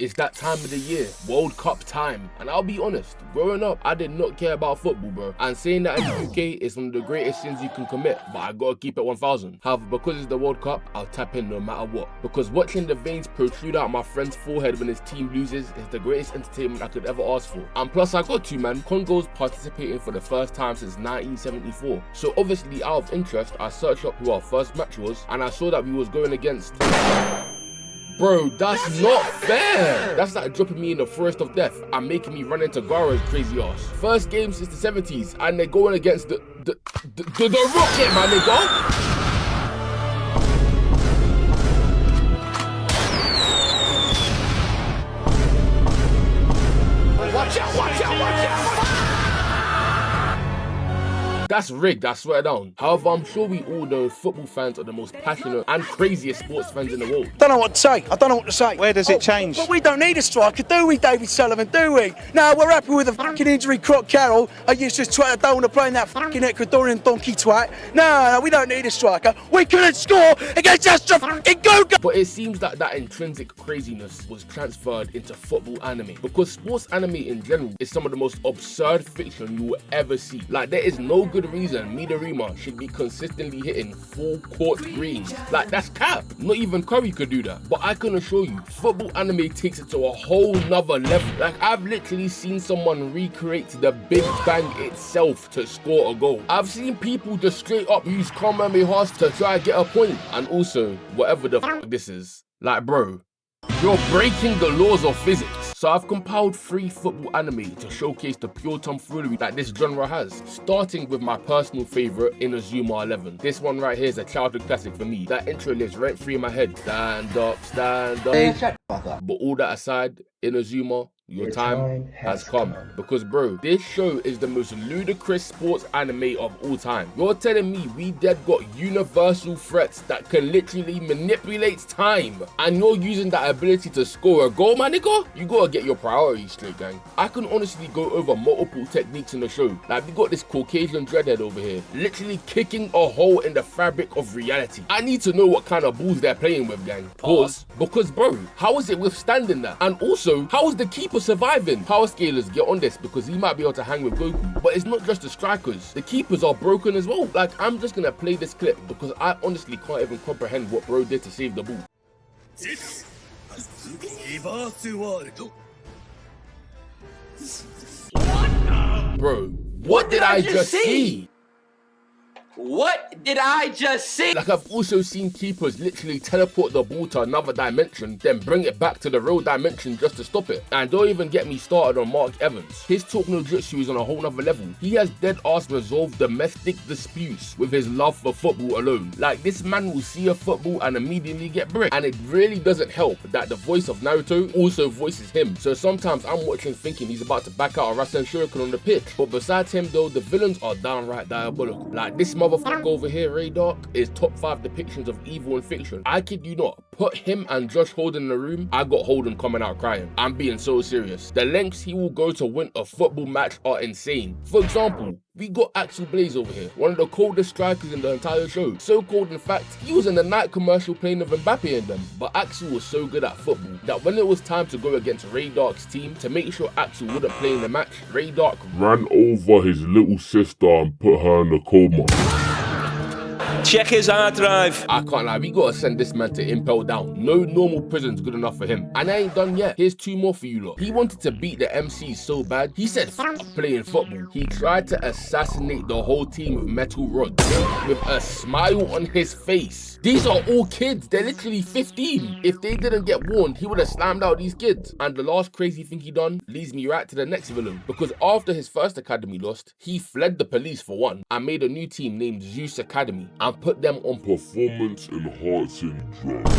It's that time of the year, World Cup time, and I'll be honest, growing up, I did not care about football, bro. And saying that in the UK is one of the greatest sins you can commit, but I gotta keep it 1000. However, because it's the World Cup, I'll tap in no matter what. Because watching the veins protrude out my friend's forehead when his team loses is the greatest entertainment I could ever ask for. And plus I got to, man, Congo's participating for the first time since 1974. So obviously out of interest, I searched up who our first match was, and I saw that we was going against... Bro, that's not fair! That's like dropping me in the forest of death and making me run into Gara's crazy ass. First game since the 70s, and they're going against the Rocket, man, they go! Watch out, watch out, watch out! That's rigged, I swear down. However, I'm sure we all know football fans are the most passionate and craziest sports fans in the world. Don't know what to say. I don't know what to say. Where does it change? But we don't need a striker, do we, David Sullivan, do we? No, we're happy with the fucking injury Croc Carroll. I used to twat, I don't want to play in that fucking Ecuadorian donkey twat. No, we don't need a striker. We couldn't score against Astra fucking Goga. But it seems that that intrinsic craziness was transferred into football anime. Because sports anime in general is some of the most absurd fiction you will ever see. Like, there is no good reason Midorima should be consistently hitting full court greens. Like, that's cap. Not even Curry could do that. But I can assure you, football anime takes it to a whole nother level. Like, I've literally seen someone recreate the Big Bang itself to score a goal. I've seen people just straight up use Kamehameha to try to get a point. And also, whatever the fuck this is. Like, bro, you're breaking the laws of physics. So I've compiled 3 football anime to showcase the pure tomfoolery that this genre has. Starting with my personal favourite, Inazuma 11. This one right here is a childhood classic for me. That intro lives rent free in my head. Stand up, stand up. Hey, shut the fuck up. But all that aside, Inazuma, your time has come. Because bro, this show is the most ludicrous sports anime of all time. You're telling me we dead got universal threats that can literally manipulate time, and you're using that ability to score a goal, my nigga? You gotta get your priorities straight, gang. I can honestly go over multiple techniques in the show. Like, we got this Caucasian dreadhead over here, literally kicking a hole in the fabric of reality. I need to know what kind of balls they're playing with, gang. Pause. Because bro, how is it withstanding that? And also, how is the keeper surviving? Power scalers, get on this, because he might be able to hang with Goku. But it's not just the strikers. The keepers are broken as well. Like, I'm just gonna play this clip because I honestly can't even comprehend what bro did to save the ball. Bro, what did I just see? What did I just see? Like, I've also seen keepers literally teleport the ball to another dimension, then bring it back to the real dimension just to stop it. And don't even get me started on Mark Evans. His talk no jutsu is on a whole nother level. He has dead ass resolved domestic disputes with his love for football alone. Like, this man will see a football and immediately get bricked. And it really doesn't help that the voice of Naruto also voices him. So sometimes I'm watching thinking he's about to back out a Rasen Shuriken on the pitch. But besides him though, the villains are downright diabolical. Like, this motherfucker over here, Ray Dark, is top 5 depictions of evil in fiction. I kid you not. Put him and Josh Holden in the room, I got Holden coming out crying. I'm being so serious. The lengths he will go to win a football match are insane. For example, we got Axel Blaze over here, one of the coldest strikers in the entire show. So cold, in fact, he was in the night commercial playing with Mbappe in them. But Axel was so good at football that when it was time to go against Ray Dark's team to make sure Axel wouldn't play in the match, Ray Dark ran over his little sister and put her in a coma. Check his hard drive. I can't lie, we gotta send this man to impel down. No normal prison's good enough for him. And I ain't done yet. Here's 2 more for you lot. He wanted to beat the MCs so bad, he said f playing football. He tried to assassinate the whole team with metal rods, with a smile on his face. These are all kids, they're literally 15. If they didn't get warned, he would have slammed out these kids. And the last crazy thing he done leads me right to the next villain. Because after his first academy lost, he fled the police for one, and made a new team named Zeus Academy, and put them on performance enhancing drugs.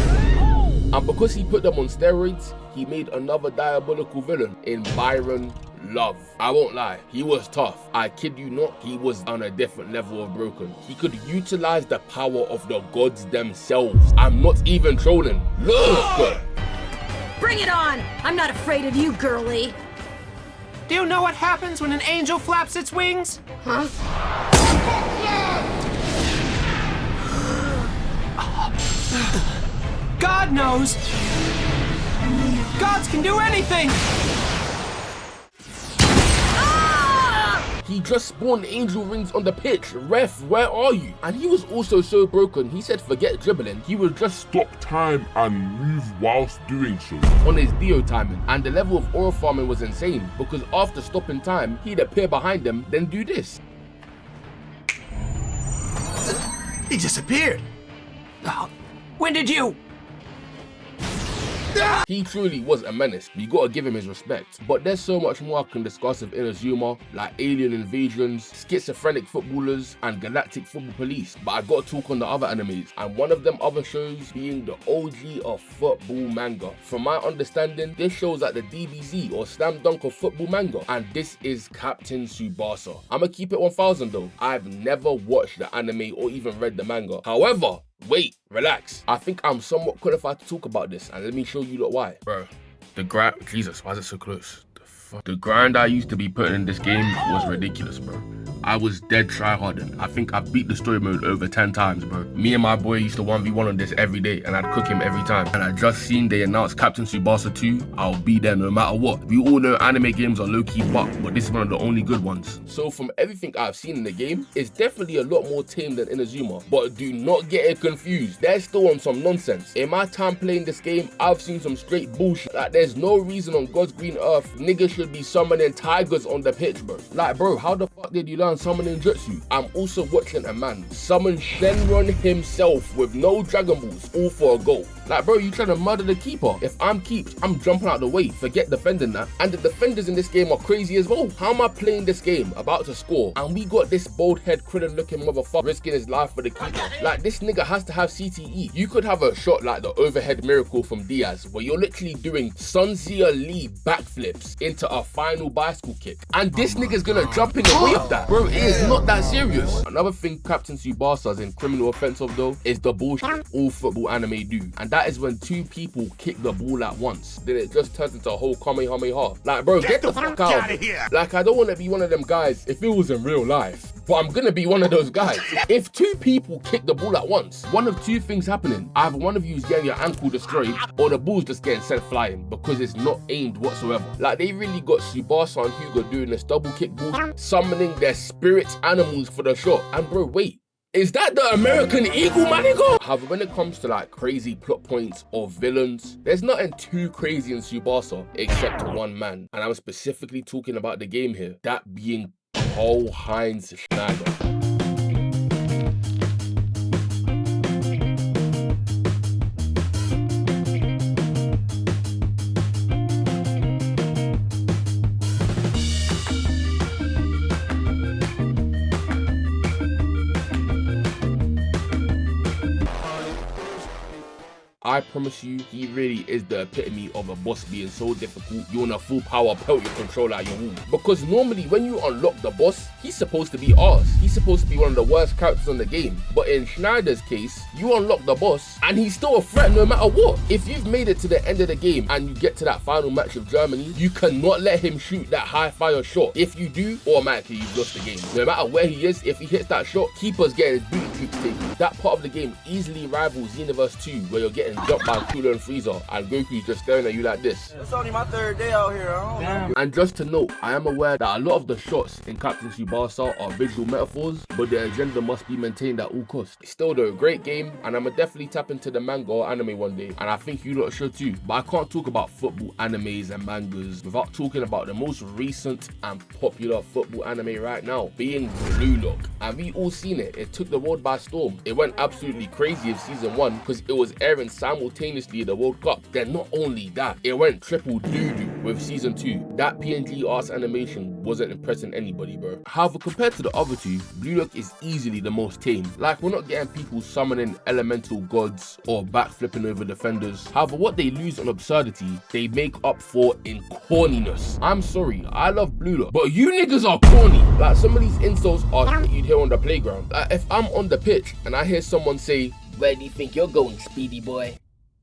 And because he put them on steroids, he made another diabolical villain in Byron Love. I won't lie, he was tough. I kid you not, he was on a different level of broken. He could utilize the power of the gods themselves. I'm not even trolling. Look! Bring it on! I'm not afraid of you, girly. Do you know what happens when an angel flaps its wings? Huh? God knows. Gods can do anything! He just spawned angel rings on the pitch. Ref, where are you? And he was also so broken, he said forget dribbling. He would just Stop time and move whilst doing so. on his Dio timing. And the level of aura farming was insane because after stopping time, he'd appear behind them, then do this. He disappeared. When did you? He truly was a menace. You gotta give him his respect. But there's so much more I can discuss of Inazuma, like alien invasions, schizophrenic footballers, and galactic football police. But I gotta talk on the other animes, and one of them other shows being the OG of football manga. From my understanding, this show's like the DBZ or Slam Dunk of football manga, and this is Captain Tsubasa. I'ma keep it 1000 though. I've never watched the anime or even read the manga. However, wait, relax. I think I'm somewhat qualified to talk about this, and let me show you lot why. Bro, the grind, Jesus, why is it so close? The grind I used to be putting in this game was ridiculous, bro. I was dead tryharding. I think I beat the story mode over 10 times, bro. Me and my boy used to 1v1 on this every day, and I'd cook him every time. And I just seen they announced Captain Tsubasa 2. I'll be there no matter what. We all know anime games are low-key but this is one of the only good ones. So from everything I've seen in the game, it's definitely a lot more tame than Inazuma. But do not get it confused. They're still on some nonsense. In my time playing this game, I've seen some straight bullshit. Like, there's no reason on God's green earth niggas should be summoning tigers on the pitch, bro. Like, bro, how the fuck did you learn summoning jutsu? I'm also watching a man summon Shenron himself with no Dragon Balls, all for a goal. Like, bro, you trying to murder the keeper? If I'm keeps, I'm jumping out the way. Forget defending that. And the defenders in this game are crazy as well. How am I playing this game, about to score, and we got this bald head Krillin looking motherfucker risking his life for the keeper? Like, this nigga has to have CTE. You could have a shot like the overhead miracle from Diaz, where you're literally doing Sunzia Lee backflips into a final bicycle kick. And this nigga's gonna jump in the way of that. Bro, it is not that serious. Another thing Captain Tsubasa's in criminal offense of though, is the bullshit all football anime do. And that is when two people kick the ball at once. Then it just turns into a whole Kamehameha. Like, bro, get the fuck out of here. Like, I don't want to be one of them guys if it was in real life. But I'm gonna be one of those guys. If two people kick the ball at once, one of two things happening. Either one of you is getting your ankle destroyed, or the ball's just getting sent flying because it's not aimed whatsoever. Like, they really got Tsubasa and Hugo doing this double kick ball, summoning their spirit animals for the shot. And bro, wait. Is that the American Eagle, my nigga? However, when it comes to like crazy plot points or villains, there's nothing too crazy in Tsubasa except one man. And I'm specifically talking about the game here, that being Karl-Heinz Schneider. I promise you, he really is the epitome of a boss being so difficult, you want a full power pelt your controller at your wall. Because normally when you unlock the boss, he's supposed to be ours. He's supposed to be one of the worst characters in the game. But in Schneider's case, you unlock the boss and he's still a threat no matter what. If you've made it to the end of the game and you get to that final match with Germany, you cannot let him shoot that high fire shot. If you do, automatically you've lost the game. No matter where he is, if he hits that shot, keeper's getting his booty troops taken. That part of the game easily rivals Xenoverse 2, where you're getting jumped by Cooler and Frieza, and Goku's just staring at you like this. It's only my third day out here, I don't know. And just to note, I am aware that a lot of the shots in Captain Tsubasa are visual metaphors, but the agenda must be maintained at all costs. Still though, great game, and I'ma definitely tap into the manga or anime one day, and I think you lot should too. But I can't talk about football animes and mangas without talking about the most recent and popular football anime right now, being Blue Lock. And we all seen it. It took the world by storm. It went absolutely crazy in season 1 because it was airing simultaneously at the World Cup. Then not only that, it went triple doo-doo with season 2. That PNG arts animation wasn't impressing anybody, bro. However, compared to the other two, Blue Lock is easily the most tame. Like, we're not getting people summoning elemental gods or backflipping over defenders. However, what they lose on absurdity, they make up for in corniness. I'm sorry, I love Blue Lock, but you niggas are corny. Like, some of these insults are shit you'd hear on the playground. Like, if I'm on the pitch and I hear someone say, "Where do you think you're going, speedy boy?"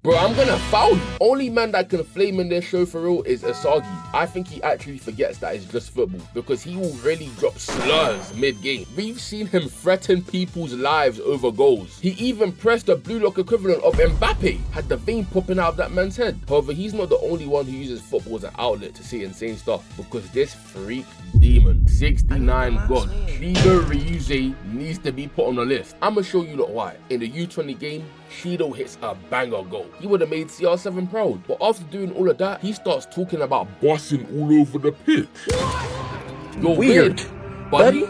Bro, I'm gonna foul you. Only man that can flame in this show for real is Asagi. I think he actually forgets that it's just football because he will really drop slurs mid-game. We've seen him threaten people's lives over goals. He even pressed the blue lock equivalent of Mbappe, had the vein popping out of that man's head. However, he's not the only one who uses football as an outlet to say insane stuff because this freak demon, 69 God, Shido Ryuze needs to be put on the list. I'ma show you lot why. In the U20 game, Shido hits a banger goal. He would have made CR7 proud, but after doing all of that, he starts talking about Bossing all over the pitch. you're weird, buddy.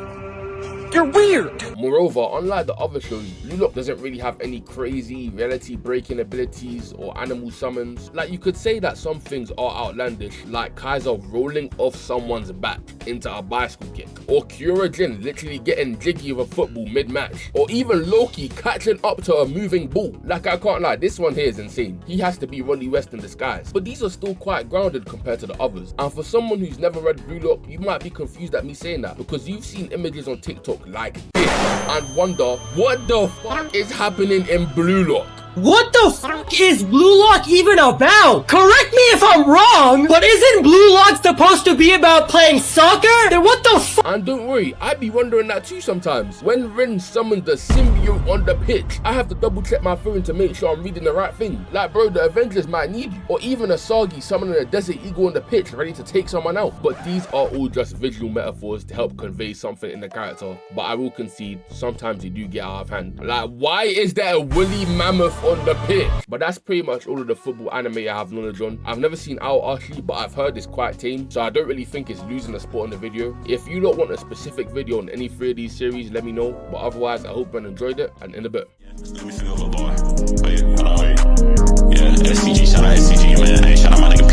You're weird. Moreover, unlike the other shows, Blue Lock doesn't really have any crazy reality-breaking abilities or animal summons. Like, you could say that some things are outlandish, like Kaiser rolling off someone's back into a bicycle kick, or Kyurajin literally getting jiggy with a football mid-match, or even Loki catching up to a moving ball. Like, I can't lie, this one here is insane. He has to be Ronnie West in disguise. But these are still quite grounded compared to the others. And for someone who's never read Blue Lock, you might be confused at me saying that, because you've seen images on TikTok like this and wonder what the fuck is happening in Blue Lock. What the fuck is Blue Lock even about? Correct me if I'm wrong, but isn't Blue Lock supposed to be about playing soccer? Then what the fuck? And don't worry, I be wondering that too sometimes. When Rin summons the symbiote on the pitch, I have to double check my phone to make sure I'm reading the right thing. Like, bro, the Avengers might need you. Or even Asagi summoning a Desert Eagle on the pitch ready to take someone out. But these are all just visual metaphors to help convey something in the character. But I will concede, sometimes they do get out of hand. Like, why is there a woolly mammoth on the pitch? But that's pretty much all of the football anime I have knowledge on. I've never seen Ao Archie, but I've heard it's quite tame, so I don't really think it's losing a spot in the video. If you lot want a specific video on any 3 of these series, let me know. But otherwise, I hope you enjoyed it, and in a bit. Let me think of a boy. Wait, hold on, wait. Yeah, SCG, shout out SCG, man. Hey, shout out my nigga